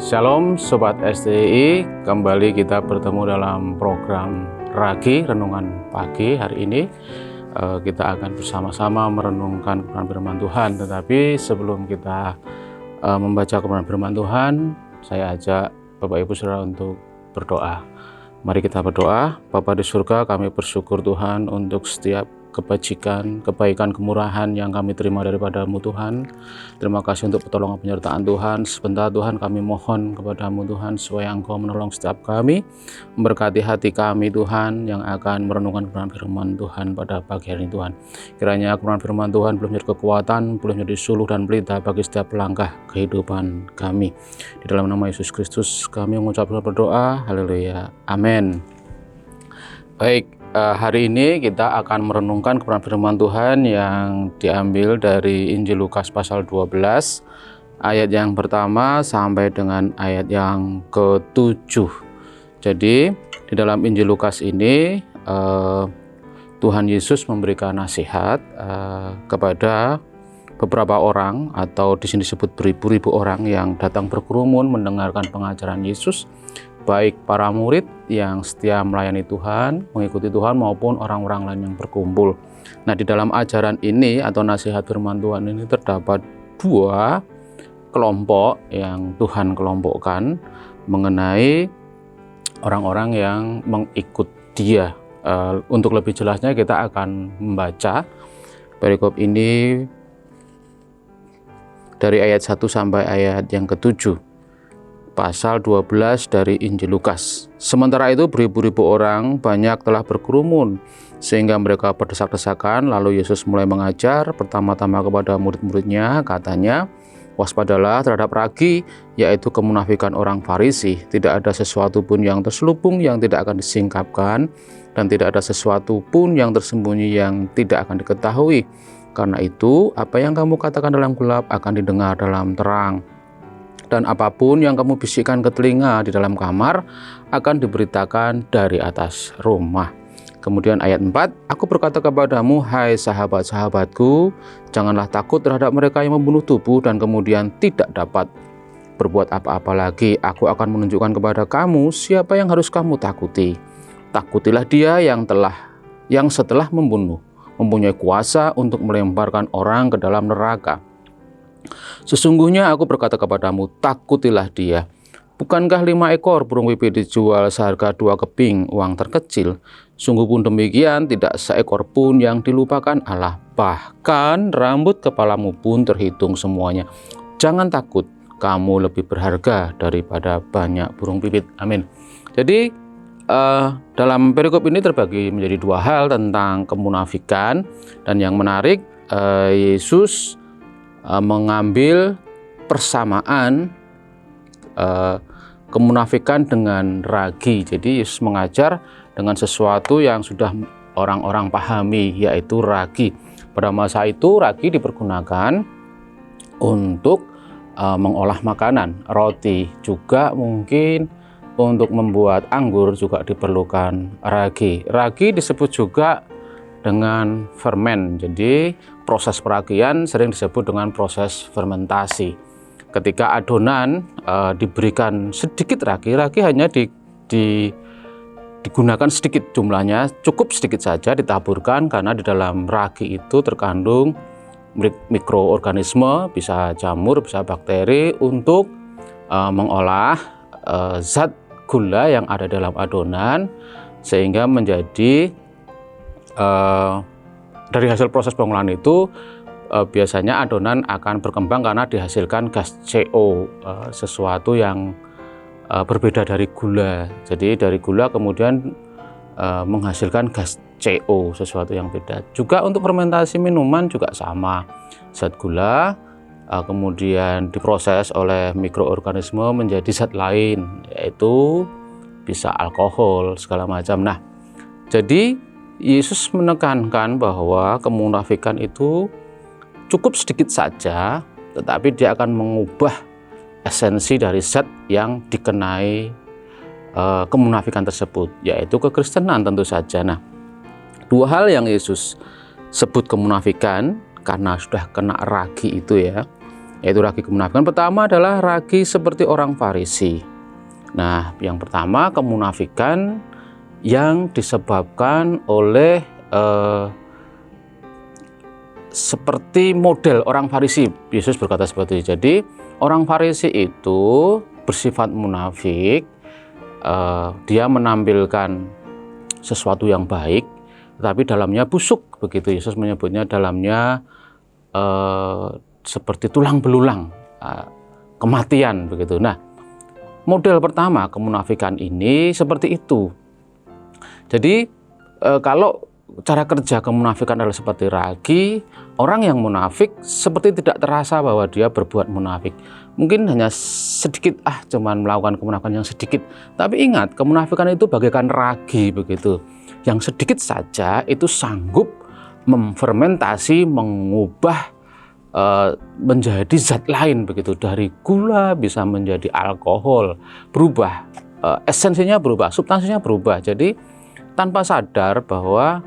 Shalom Sobat STI, kembali kita bertemu dalam program Ragi Renungan Pagi. Hari ini kita akan bersama-sama merenungkan kebenaran firman Tuhan. Tetapi sebelum kita membaca kebenaran firman Tuhan, saya ajak Bapak Ibu Saudara untuk berdoa. Mari kita berdoa. Bapa di surga, kami bersyukur Tuhan untuk setiap kebajikan, kebaikan, kemurahan yang kami terima daripada-Mu Tuhan. Terima kasih untuk pertolongan penyertaan Tuhan. Sebentar Tuhan, kami mohon kepada-Mu Tuhan supaya Engkau menolong setiap kami, memberkati hati kami Tuhan yang akan merenungkan kebenaran firman Tuhan pada pagi hari ini Tuhan. Kiranya kebenaran firman Tuhan boleh menjadi kekuatan, boleh menjadi suluh dan pelita bagi setiap langkah kehidupan kami. Di dalam nama Yesus Kristus kami mengucapkan berdoa. Haleluya. Amin. Baik. Hari ini kita akan merenungkan kebenaran firman Tuhan yang diambil dari Injil Lukas pasal 12 ayat yang pertama sampai dengan ayat yang ke-7. Jadi di dalam Injil Lukas ini Tuhan Yesus memberikan nasihat kepada beberapa orang, atau di sini disebut beribu-ribu orang yang datang berkerumun mendengarkan pengajaran Yesus, baik para murid yang setia melayani Tuhan, mengikuti Tuhan, maupun orang-orang lain yang berkumpul. Nah, di dalam ajaran ini atau nasihat firman Tuhan ini terdapat dua kelompok yang Tuhan kelompokkan mengenai orang-orang yang mengikut Dia. Untuk lebih jelasnya kita akan membaca perikop ini dari ayat 1 sampai ayat yang ke-7. Pasal 12 dari Injil Lukas. Sementara itu beribu-ribu orang banyak telah berkerumun sehingga mereka berdesak-desakan. Lalu Yesus mulai mengajar pertama-tama kepada murid-muridnya, katanya, waspadalah terhadap ragi, yaitu kemunafikan orang Farisi. Tidak ada sesuatu pun yang terselubung yang tidak akan disingkapkan, dan tidak ada sesuatu pun yang tersembunyi yang tidak akan diketahui. Karena itu apa yang kamu katakan dalam gelap akan didengar dalam terang, dan apapun yang kamu bisikkan ke telinga di dalam kamar akan diberitakan dari atas rumah. Kemudian ayat 4, aku berkata kepadamu, hai sahabat-sahabatku, janganlah takut terhadap mereka yang membunuh tubuh dan kemudian tidak dapat berbuat apa-apa lagi. Aku akan menunjukkan kepada kamu siapa yang harus kamu takuti. Takutilah dia yang setelah membunuh mempunyai kuasa untuk melemparkan orang ke dalam neraka. Sesungguhnya aku berkata kepadamu, takutilah dia. Bukankah 5 ekor burung pipit dijual seharga 2 keping uang terkecil? Sungguh pun demikian, tidak seekor pun yang dilupakan Allah. Bahkan rambut kepalamu pun terhitung semuanya. Jangan takut, kamu lebih berharga daripada banyak burung pipit. Amin. Jadi dalam perikop ini terbagi menjadi 2 hal tentang kemunafikan. Dan yang menarik, Yesus mengambil persamaan kemunafikan dengan ragi. Jadi Yesus mengajar dengan sesuatu yang sudah orang-orang pahami, yaitu ragi. Pada masa itu ragi dipergunakan untuk mengolah makanan, roti, juga mungkin untuk membuat anggur juga diperlukan ragi. Ragi disebut juga dengan fermen. Jadi proses peragian sering disebut dengan proses fermentasi. Ketika adonan diberikan sedikit ragi hanya digunakan sedikit jumlahnya, cukup sedikit saja ditaburkan, karena di dalam ragi itu terkandung mikroorganisme, bisa jamur, bisa bakteri, untuk mengolah zat gula yang ada dalam adonan, sehingga menjadi dari hasil proses pengolahan itu biasanya adonan akan berkembang karena dihasilkan gas CO, sesuatu yang berbeda dari gula. Jadi dari gula kemudian menghasilkan gas CO, sesuatu yang beda. Juga untuk fermentasi minuman juga sama, zat gula kemudian diproses oleh mikroorganisme menjadi zat lain, yaitu bisa alkohol segala macam. Nah, jadi Yesus menekankan bahwa kemunafikan itu cukup sedikit saja, tetapi dia akan mengubah esensi dari zat yang dikenai kemunafikan tersebut, yaitu kekristenan tentu saja. Nah, 2 hal yang Yesus sebut kemunafikan karena sudah kena ragi itu ya. yaitu ragi kemunafikan. Pertama adalah ragi seperti orang Farisi. Nah, yang pertama kemunafikan yang disebabkan oleh seperti model orang Farisi. Yesus berkata seperti itu. Jadi orang Farisi itu bersifat munafik, dia menampilkan sesuatu yang baik, tapi dalamnya busuk, begitu Yesus menyebutnya, dalamnya seperti tulang belulang, kematian, begitu. Nah, model pertama kemunafikan ini seperti itu. Jadi kalau cara kerja kemunafikan adalah seperti ragi, orang yang munafik seperti tidak terasa bahwa dia berbuat munafik. Mungkin hanya sedikit, cuman melakukan kemunafikan yang sedikit. Tapi ingat, kemunafikan itu bagaikan ragi, begitu. Yang sedikit saja itu sanggup memfermentasi, mengubah menjadi zat lain, begitu. Dari gula bisa menjadi alkohol, berubah, esensinya berubah, substansinya berubah. Jadi tanpa sadar bahwa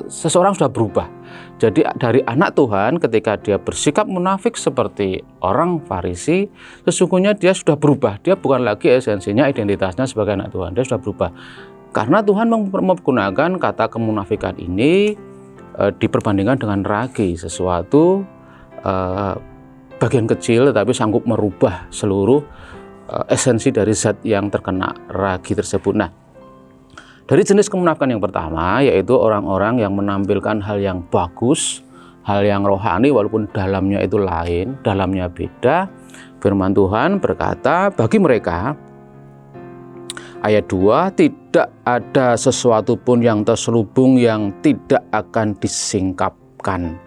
seseorang sudah berubah. Jadi dari anak Tuhan ketika dia bersikap munafik seperti orang Farisi, sesungguhnya dia sudah berubah. Dia bukan lagi esensinya, identitasnya sebagai anak Tuhan. Dia sudah berubah. Karena Tuhan menggunakan kata kemunafikan ini diperbandingkan dengan ragi, sesuatu bagian kecil tetapi sanggup merubah seluruh esensi dari zat yang terkena ragi tersebut. Nah, dari jenis kemunafikan yang pertama yaitu orang-orang yang menampilkan hal yang bagus, hal yang rohani walaupun dalamnya itu lain, dalamnya beda. Firman Tuhan berkata bagi mereka, ayat 2, tidak ada sesuatu pun yang terselubung yang tidak akan disingkapkan,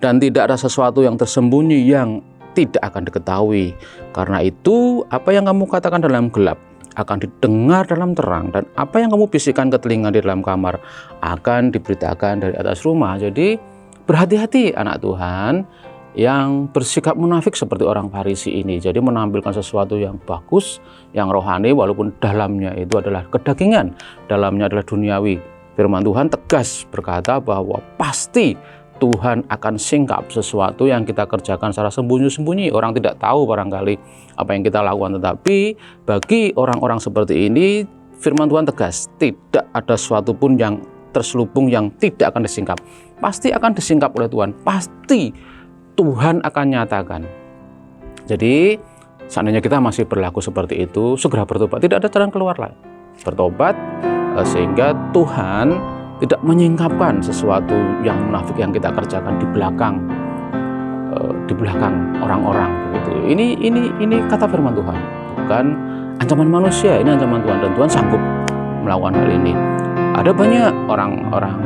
dan tidak ada sesuatu yang tersembunyi yang tidak akan diketahui. Karena itu apa yang kamu katakan dalam gelap akan didengar dalam terang, dan apa yang kamu bisikkan ke telinga di dalam kamar akan diberitakan dari atas rumah. Jadi berhati-hati anak Tuhan yang bersikap munafik seperti orang Farisi ini. Jadi menampilkan sesuatu yang bagus, yang rohani walaupun dalamnya itu adalah kedagingan, dalamnya adalah duniawi. Firman Tuhan tegas berkata bahwa pasti Tuhan akan singkap sesuatu yang kita kerjakan secara sembunyi-sembunyi. Orang tidak tahu barangkali apa yang kita lakukan. Tetapi bagi orang-orang seperti ini, firman Tuhan tegas, tidak ada sesuatu pun yang terselubung yang tidak akan disingkap. Pasti akan disingkap oleh Tuhan. Pasti Tuhan akan nyatakan. Jadi seandainya kita masih berlaku seperti itu, segera bertobat. Tidak ada jalan keluar lain. Bertobat sehingga Tuhan tidak menyingkapkan sesuatu yang munafik yang kita kerjakan di belakang orang-orang, begitu. Ini kata firman Tuhan, bukan ancaman manusia. Ini ancaman Tuhan, dan Tuhan sanggup melakukan hal ini. Ada banyak orang-orang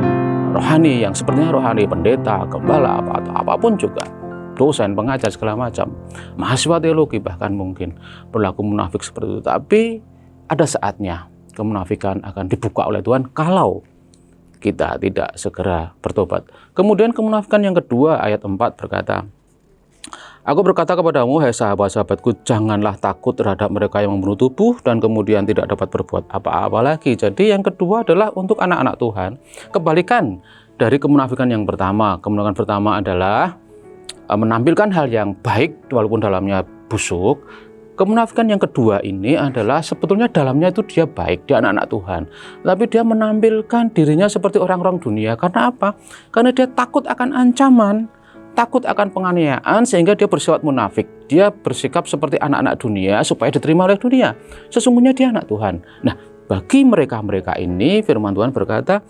rohani yang sepertinya rohani, pendeta, gembala, atau apapun juga, dosen, pengajar, segala macam, mahasiswa teologi bahkan mungkin berlaku munafik seperti itu. Tapi ada saatnya kemunafikan akan dibuka oleh Tuhan kalau kita tidak segera bertobat. Kemudian kemunafikan yang kedua, ayat 4 berkata, aku berkata kepadamu, hai sahabat-sahabatku, janganlah takut terhadap mereka yang membunuh tubuh dan kemudian tidak dapat berbuat apa-apa lagi. Jadi yang kedua adalah untuk anak-anak Tuhan. Kebalikan dari kemunafikan yang pertama. Kemunafikan pertama adalah menampilkan hal yang baik walaupun dalamnya busuk. Kemunafikan yang kedua ini adalah sebetulnya dalamnya itu dia baik, dia anak-anak Tuhan. Tapi dia menampilkan dirinya seperti orang-orang dunia. Karena apa? Karena dia takut akan ancaman, takut akan penganiayaan, sehingga dia bersifat munafik. Dia bersikap seperti anak-anak dunia supaya diterima oleh dunia. Sesungguhnya dia anak Tuhan. Nah, bagi mereka-mereka ini firman Tuhan berkata,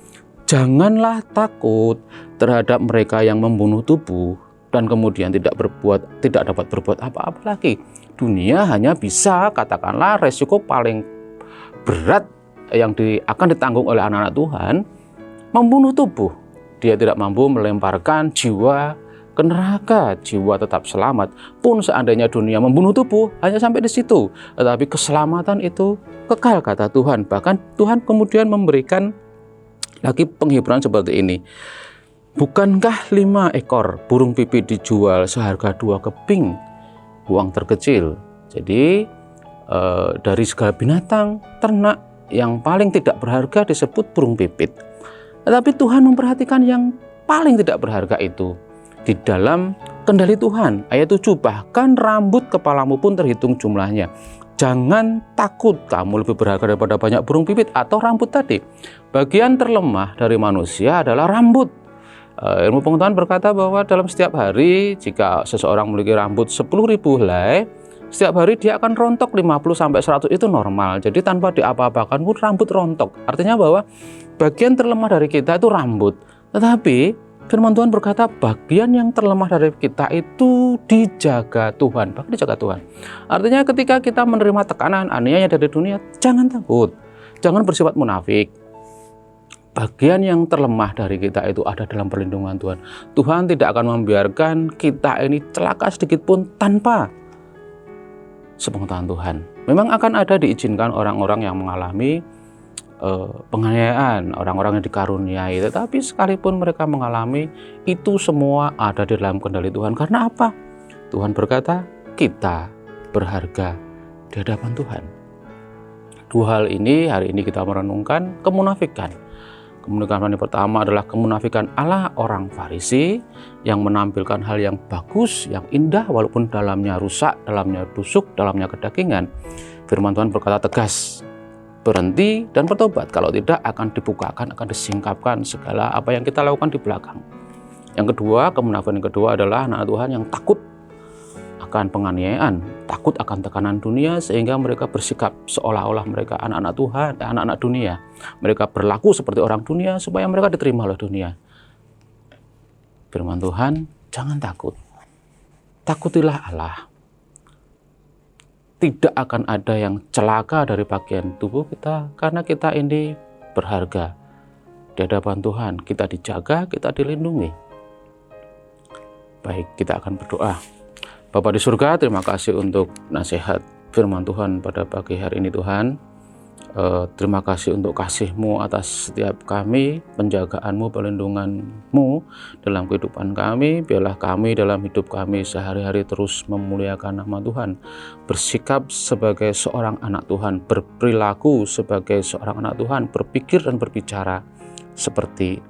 janganlah takut terhadap mereka yang membunuh tubuh dan kemudian tidak dapat berbuat apa-apa lagi. Dunia hanya bisa, katakanlah, resiko paling berat yang akan ditanggung oleh anak-anak Tuhan, membunuh tubuh. Dia tidak mampu melemparkan jiwa ke neraka, jiwa tetap selamat. Pun seandainya dunia membunuh tubuh, hanya sampai di situ. Tetapi keselamatan itu kekal, kata Tuhan. Bahkan Tuhan kemudian memberikan lagi penghiburan seperti ini. Bukankah 5 ekor burung pipit dijual seharga 2 keping uang terkecil? Jadi dari segala binatang ternak yang paling tidak berharga disebut burung pipit. Tetapi Tuhan memperhatikan yang paling tidak berharga itu di dalam kendali Tuhan. Ayat 7, bahkan rambut kepalamu pun terhitung jumlahnya. Jangan takut, kamu lebih berharga daripada banyak burung pipit. Atau rambut tadi, bagian terlemah dari manusia adalah rambut. Ilmu pengetahuan berkata bahwa dalam setiap hari, jika seseorang memiliki rambut 10.000 helai, setiap hari dia akan rontok 50-100, itu normal. Jadi tanpa diapa-apakan pun rambut rontok. Artinya bahwa bagian terlemah dari kita itu rambut. Tetapi firman Tuhan berkata bagian yang terlemah dari kita itu dijaga Tuhan. Bahkan dijaga Tuhan. Artinya ketika kita menerima tekanan, aniaya dari dunia, jangan takut. Jangan bersifat munafik. Bagian yang terlemah dari kita itu ada dalam perlindungan Tuhan. Tuhan tidak akan membiarkan kita ini celaka sedikit pun tanpa sepengetahuan Tuhan. Memang akan ada diizinkan orang-orang yang mengalami penganiayaan, orang-orang yang dikaruniai, tetapi sekalipun mereka mengalami, itu semua ada di dalam kendali Tuhan. Karena apa? Tuhan berkata kita berharga di hadapan Tuhan. Dua hal ini hari ini kita merenungkan kemunafikan. Kemunafikan yang pertama adalah kemunafikan ala orang Farisi yang menampilkan hal yang bagus, yang indah, walaupun dalamnya rusak, dalamnya busuk, dalamnya kedagingan. Firman Tuhan berkata tegas, berhenti dan bertobat. Kalau tidak akan dibukakan, akan disingkapkan segala apa yang kita lakukan di belakang. Yang kedua, kemunafikan yang kedua adalah anak Tuhan yang takut akan penganiayaan, takut akan tekanan dunia, sehingga mereka bersikap seolah-olah mereka anak-anak Tuhan, anak-anak dunia. Mereka berlaku seperti orang dunia supaya mereka diterima oleh dunia. Firman Tuhan, jangan takut. Takutilah Allah. Tidak akan ada yang celaka dari bagian tubuh kita, karena kita ini berharga di hadapan Tuhan. Kita dijaga, kita dilindungi. Baik, kita akan berdoa. Bapa di surga, terima kasih untuk nasihat firman Tuhan pada pagi hari ini Tuhan. Terima kasih untuk kasih-Mu atas setiap kami, penjagaan-Mu, perlindungan-Mu dalam kehidupan kami. Biarlah kami dalam hidup kami sehari-hari terus memuliakan nama Tuhan, bersikap sebagai seorang anak Tuhan, berperilaku sebagai seorang anak Tuhan, berpikir dan berbicara seperti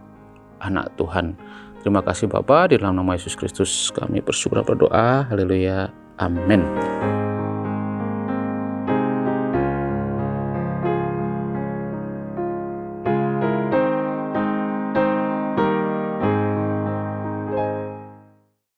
anak Tuhan. Terima kasih Bapa, di dalam nama Yesus Kristus kami bersyukur dan berdoa. Haleluya. Amin.